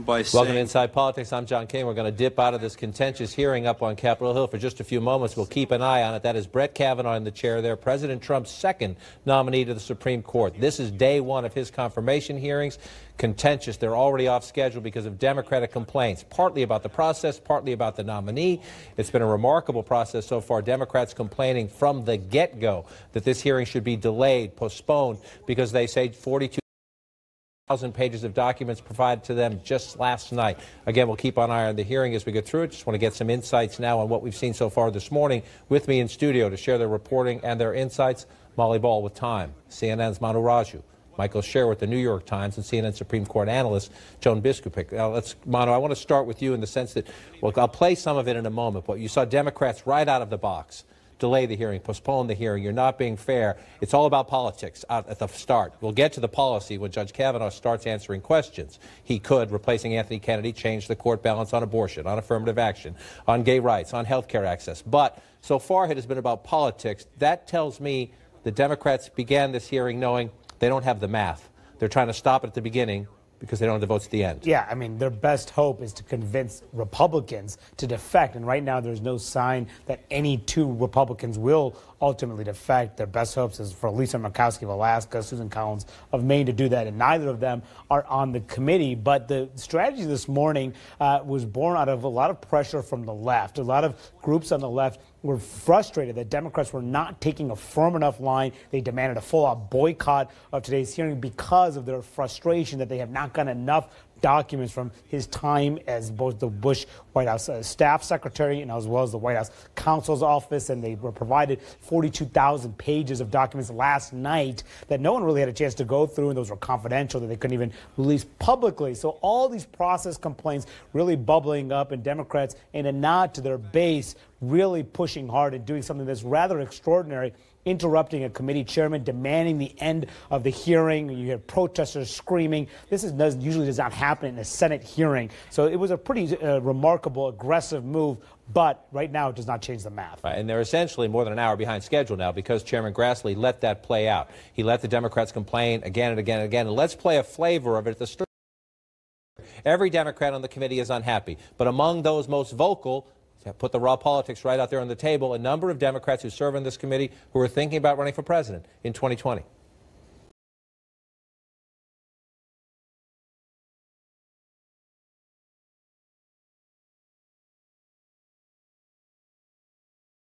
by saying... Welcome to Inside Politics. I'm John King. We're going to dip out of this contentious hearing up on Capitol Hill for just a few moments. We'll keep an eye on it. That is Brett Kavanaugh in the chair there, President Trump's second nominee to the Supreme Court. This is day one of his confirmation hearings. Contentious. They're already off schedule because of Democratic complaints, partly about the process, partly about the nominee. It's been a remarkable process so far. Democrats complaining from the get-go that this hearing should be delayed, postponed, because they say 42,000 pages of documents provided to them just last night. Again, we'll keep an eye on the hearing as we go through it. Just want to get some insights now on what we've seen so far this morning. With me in studio to share their reporting and their insights, Molly Ball with Time, CNN's Manu Raju, Michael Scher with the New York Times, and CNN Supreme Court analyst Joan Biskupic. Now, Manu, I want to start with you in the sense that, well, I'll play some of it in a moment, but you saw Democrats right out of the box delay the hearing, postpone the hearing. You're not being fair. It's all about politics at the start. We'll get to the policy when Judge Kavanaugh starts answering questions. He could, replacing Anthony Kennedy, change the court balance on abortion, on affirmative action, on gay rights, on health care access. But so far it has been about politics. That tells me the Democrats began this hearing knowing they don't have the math. They're trying to stop it at the beginning because they don't have the votes at the end. Yeah, I mean, their best hope is to convince Republicans to defect. And right now, there's no sign that any two Republicans will ultimately defect. Their best hopes is for Lisa Murkowski of Alaska, Susan Collins of Maine to do that. And neither of them are on the committee. But the strategy this morning was born out of a lot of pressure from the left. A lot of groups on the left were frustrated that Democrats were not taking a firm enough line. They demanded a full-out boycott of today's hearing because of their frustration that they have not gotten enough documents from his time as both the Bush White House staff secretary and as well as the White House counsel's office. And they were provided 42,000 pages of documents last night that no one really had a chance to go through, and those were confidential, that they couldn't even release publicly. So all these process complaints really bubbling up, and Democrats, in a nod to their base, really pushing hard and doing something that's rather extraordinary, interrupting a committee chairman, demanding the end of the hearing. You hear protesters screaming. This usually does not happen in a Senate hearing. So it was a pretty remarkable, aggressive move. But right now, it does not change the math. Right, and they're essentially more than an hour behind schedule now because Chairman Grassley let that play out. He let the Democrats complain again and again and again. And let's play a flavor of it at the start. Every Democrat on the committee is unhappy. But among those most vocal, put the raw politics right out there on the table, a number of Democrats who serve on this committee who are thinking about running for president in 2020.